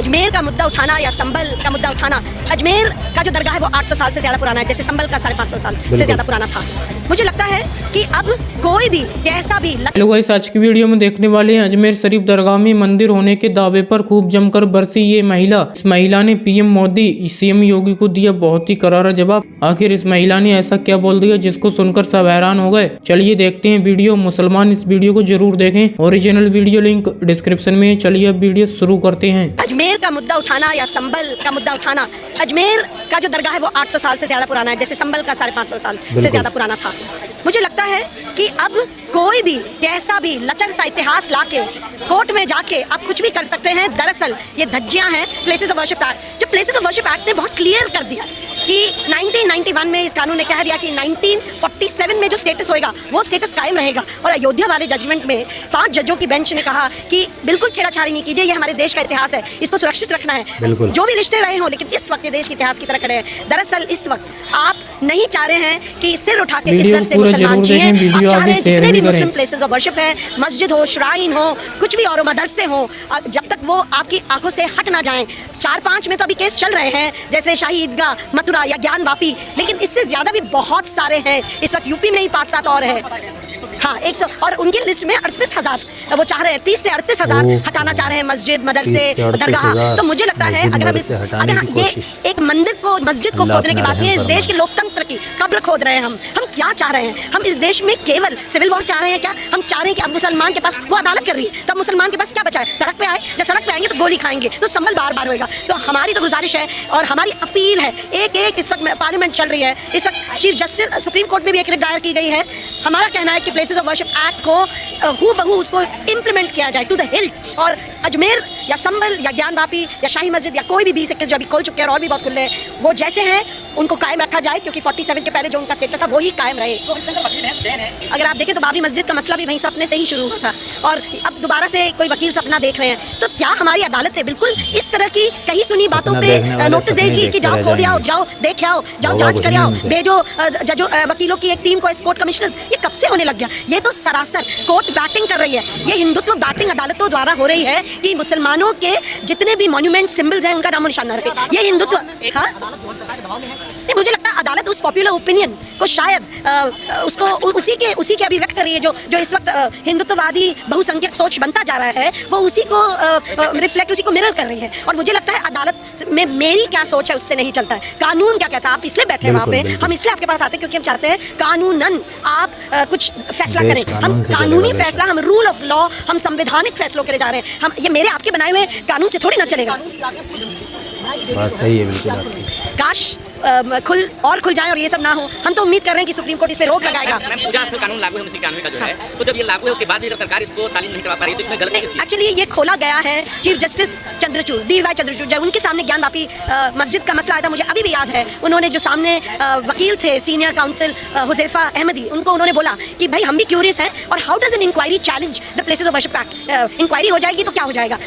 अजमेर का मुद्दा उठाना या संभल का मुद्दा उठाना, अजमेर का जो दरगाह है वो 800 साल से ज़्यादा पुराना है, जैसे संभल का 550 साल से ज़्यादा पुराना था। मुझे लगता है कि अब कोई भी कैसा भी हेलो गाइस, आज की वीडियो में देखने वाले हैं अजमेर शरीफ दरगाह में मंदिर होने के दावे पर खूब जमकर बरसी ये महिला। इस महिला ने पीएम मोदी सीएम योगी को दिया बहुत ही करारा जवाब। आखिर इस महिला ने ऐसा क्या बोल दिया जिसको सुनकर सब हैरान हो गए। चलिए देखते हैं वीडियो। मुसलमान इस वीडियो को जरूर देखें। ओरिजिनल वीडियो लिंक डिस्क्रिप्शन में। चलिए अब वीडियो शुरू करते हैं। अजमेर का मुद्दा उठाना या संभल का मुद्दा उठाना, अजमेर का जो दरगाह है वो 800 साल से ज़्यादा पुराना है, जैसे संभल का 550 साल से ज़्यादा पुराना था। मुझे लगता है कि अब कोई भी कैसा भी लचर सा इतिहास लाके कोर्ट में जाके आप कुछ भी कर सकते हैं। दरअसल ये धज्जियां हैं प्लेसेस ऑफ वर्शिप एक्ट। जो प्लेसेस ऑफ वर्शिप एक्ट ने बहुत क्लियर कर दिया कि 1991 में इस कानून ने कह दिया कि 1947 में जो स्टेटस होएगा वो स्टेटस कायम रहेगा। और अयोध्या वाले जजमेंट में 5 जजों की बेंच ने कहा कि बिल्कुल छेड़छाड़ी नहीं कीजिए, ये हमारे देश का इतिहास है, इसको सुरक्षित रखना है, जो भी रिश्ते रहे हों, लेकिन इस वक्त ये देश के इतिहास की तरह खड़े हैं। दरअसल इस वक्त आप नहीं चाह रहे हैं कि सिर उठा के इज्जत से मुसलमान जिए। आप चाह रहे हैं जितने भी मुस्लिम प्लेसेस ऑफ वर्शिप हैं, मस्जिद हो, श्राइन हो, कुछ भी और मदरसे हो, जब तक वो आपकी आंखों से हट ना जाएं। 4-5 में तो अभी केस चल रहे हैं, जैसे शाही ईदगाह, मथुरा या ज्ञान वापी, लेकिन इससे ज्यादा भी बहुत सारे हैं। इस वक्त यूपी में ही 5-7 और है। हाँ, 100 और उनकी लिस्ट में 38,000 वो चाह रहे हैं, 30 से 38,000 हटाना चाह रहे हैं मस्जिद, मदरसे, दरगाह। तो मुझे लगता है अगर ये एक मंदिर को, मस्जिद को खोदने की बात नहीं है, इस देश के लोकतंत्र की कब्र खोद रहे हैं। हम क्या चाह रहे हैं? हम इस देश में केवल सिविल वॉर चाह रहे हैं क्या? हम चाह रहे हैं कि अब मुसलमान के पास वो अदालत कर रही है, तो अब मुसलमान के पास क्या बचा है? सड़क पे आए, जब सड़क पे आएंगे तो गोली खाएंगे, तो संभल बार होएगा। तो हमारी तो गुजारिश है और हमारी अपील है, एक इस वक्त पार्लियामेंट चल रही है, इस वक्त चीफ जस्टिस सुप्रीम कोर्ट में भी एक रिट दायर की गई है। हमारा कहना है कि प्लेसेस ऑफ वर्शिप एक्ट को हूबहू उसको इम्प्लीमेंट किया जाए टू द हिल्ट। और अजमेर या संभल या ज्ञान वापी या शाही मस्जिद या कोई भी 20-21 जो अभी खोल चुके हैं और भी बहुत खुले हैं, वो जैसे हैं उनको कायम रखा जाए, क्योंकि 47 के पहले जो उनका स्टेटस था वो ही कायम रहे। अगर आप देखें तो बाबरी मस्जिद का मसला भी वहीं सपने से ही शुरू हुआ था और अब दोबारा से कोई वकील सपना देख रहे हैं। तो क्या हमारी अदालत है बिल्कुल इस तरह की कहीं सुनी बातों पे नोटिस देगी कि जाओ खोद आओ, जाओ देख आओ, जाओ जांच कर आओ, भेजो जजों वकीलों की एक टीम को, एस्कॉर्ट कमिश्नर्स? ये कब से होने लग गया? ये तो सरासर कोर्ट बैटिंग कर रही है। ये हिंदुत्व बैटिंग अदालतों द्वारा हो रही है कि मुसलमानों के जितने भी मॉन्यूमेंट सिंबल्स हैं उनका नामो निशान न रहे। ये हिंदुत्व नहीं, मुझे लगता है अदालत उस पॉपुलर ओपिनियन को शायद उसको उसी के अभिव्यक्त कर रही है जो इस वक्त हिंदुत्ववादी बहुसंख्यक सोच बनता जा रहा है, वो उसी को रिफ्लेक्ट, उसी को मिरर कर रही है। और मुझे लगता है अदालत में मेरी क्या सोच है उससे नहीं चलता है। कानून क्या कहता है, आप इसलिए बैठे हैं वहाँ पे, हम इसलिए आपके पास आते हैं क्योंकि हम चाहते हैं कानूनन आप कुछ फैसला करें। हम कानूनी फैसला, हम रूल ऑफ लॉ, हम संवैधानिक फैसलों के लिए जा रहे हैं। हम ये मेरे आपके बनाए हुए कानून से थोड़ी ना चलेगा। बात सही है बिल्कुल आपकी। काश खुल जाए और ये सब ना हो। हम तो उम्मीद कर रहे हैं कि सुप्रीम कोर्ट इस पे रोक लगाएगा। कानून लागू है उसी कानून का जो है, तो जब ये लागू है उसके बाद भी जब सरकार इसको तालीम नहीं करवा पा रही तो इसमें गलती है। एक्चुअली ये खोला गया है chief justice Chandrachud, DY Chandrachud, जब उनके सामने ज्ञान वापी मस्जिद का मसला आया था, मुझे अभी भी याद है, उन्होंने जो सामने वकील थे सीनियर काउंसिल हुजैफा अहमदी, उनको उन्होंने बोला कि भाई हम भी क्यूरियस हैं और how does an inquiry challenge the places of worship act? Inquiry हो जाएगी तो क्या हो जाएगा?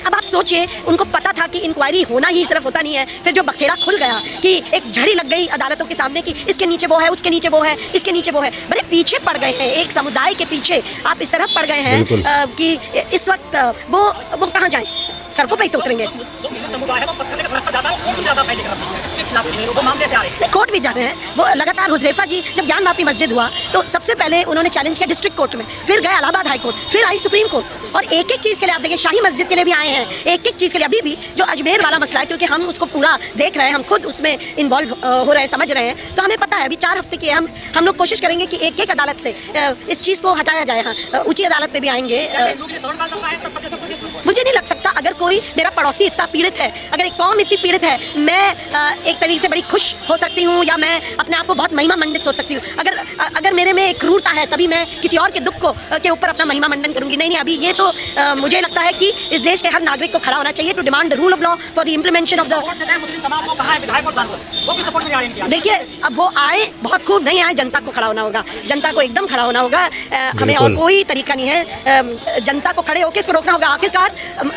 अब आप सोचिए, उनको पता था कि इंक्वायरी होना ही सिर्फ होता नहीं है। फिर जो बखेड़ा खुल गया कि एक झड़ी लग गई अदालतों के सामने कि इसके नीचे वो है, उसके नीचे वो है, इसके नीचे वो है। बड़े पीछे पड़ गए हैं, एक समुदाय के पीछे आप इस तरह पड़ गए हैं कि इस वक्त वो कहाँ जाए? सड़कों पे ही तो उतरेंगे। कोर्ट भी जा रहे हैं वो लगातार। हुजैफा जी जब ज्ञान वापी मस्जिद हुआ तो सबसे पहले उन्होंने चैलेंज किया डिस्ट्रिक्ट कोर्ट में, फिर गए इलाहाबाद हाई कोर्ट, फिर आई सुप्रीम कोर्ट। और एक चीज़ के लिए आप देखें, शाही मस्जिद के लिए भी आए हैं, एक चीज़ के लिए। अभी भी जो अजमेर वाला मसला है, क्योंकि हम उसको पूरा देख रहे हैं, हम खुद उसमें इन्वॉल्व हो रहे हैं, समझ रहे हैं, तो हमें पता है अभी 4 हफ्ते की हम लोग कोशिश करेंगे कि एक अदालत से इस चीज़ को हटाया जाए। हाँ, ऊँची अदालत में भी आएंगे। मुझे नहीं लग सकता अगर कोई मेरा पड़ोसी इतना पीड़ित है, अगर एक कौम इतनी पीड़ित है, मैं एक तरीके से बड़ी खुश हो सकती हूँ या मैं अपने आप को बहुत महिमा मंडित सोच सकती हूँ। अगर मेरे में एक क्रूरता है तभी मैं किसी और के दुख के ऊपर अपना महिमा मंडन करूँगी। नहीं, अभी ये तो मुझे लगता है कि इस देश के हर नागरिक को खड़ा होना चाहिए to demand the rule of law for the implementation of the. देखिए, अब वो आए बहुत खूब, नहीं आए, जनता को खड़ा होना होगा, जनता को एकदम खड़ा होना होगा। हमें और कोई तरीका नहीं है, जनता को खड़े होकर इसको रोकना होगा। आखिरकार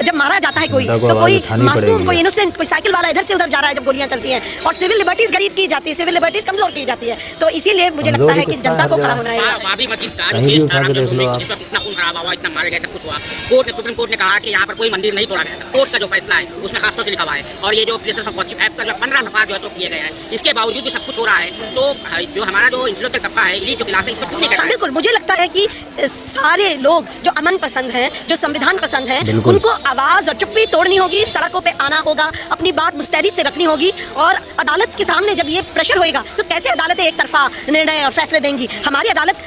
जब मारा जाता आता है कोई, जनता को तो कोई आवाज़ उठानी मासूम, पड़ेगी। कोई इनोसेंट, कोई साइकिल वाला इधर से उधर जा रहा है जब गोलियां चलती हैं, और सिविल लिबर्टीज गरीब की जाती है, सिविल लिबर्टीज कमजोर की जाती है। तो इसीलिए मुझे लगता कमजोरी है कि कितना जनता है को हर खड़ा जगह। होना है। बाबरी मस्जिद का जो कहीं भी केस उठा था, के देख लो आप। जिस पर कितना खून खराबा हुआ, इतना मारे गए, सब कुछ हुआ। कोर्ट ने, सुप्रीम कोर्ट ने कहा कि यहाँ पर कोई मंदिर नहीं तोड़ा गया था। कोर्ट का जो फैसला है उसमें खासतौर से लिखा हुआ है। और ये जो प्लेसेस ऑफ वर्शिप एक्ट का जो 15 सफा जो है तो किए गए हैं, इसके बावजूद भी सब कुछ हो रहा है। तो जो हमारा जो इंटेलेक्चुअल तबका है, इलीट जो क्लास है, इस पर क्यों नहीं कर रहा है? बिल्कुल, मुझे लगता है कि सारे लोग जो अमन पसंद हैं, जो संविधान पसंद हैं, बिल्कुल। उनको आवाज और चुप्पी तोड़नी होगी, सड़कों पे आना होगा, अपनी बात मुस्तैदी से रखनी होगी। और अदालत के सामने जब ये प्रेशर होएगा तो कैसे अदालतें एक तरफा निर्णय और फैसले देंगी? हमारी अदालत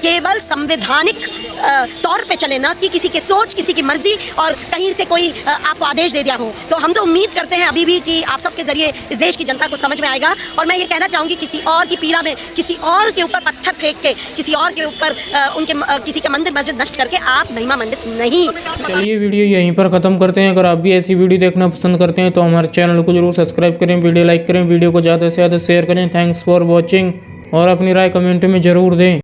केवल संवैधानिक तौर पे चले, ना कि किसी के सोच, किसी की मर्जी और कहीं से कोई आपको आदेश दे दिया हो। तो हम तो उम्मीद करते हैं अभी भी कि आप सबके जरिए इस देश की जनता को समझ में आएगा। और मैं ये कहना चाहूँगी, किसी और की पीड़ा में किसी और के ऊपर पत्थर फेंक के, किसी और के ऊपर किसी का मंदिर मस्जिद नष्ट करके आप महिमा मंडित नहीं। चलिए वीडियो यहीं पर ख़त्म करते हैं। अगर आप भी ऐसी वीडियो देखना पसंद करते हैं तो हमारे चैनल को जरूर सब्सक्राइब करें, वीडियो लाइक करें, वीडियो को ज़्यादा से ज़्यादा शेयर करें। थैंक्स फॉर वॉचिंग और अपनी राय कमेंट में ज़रूर दें।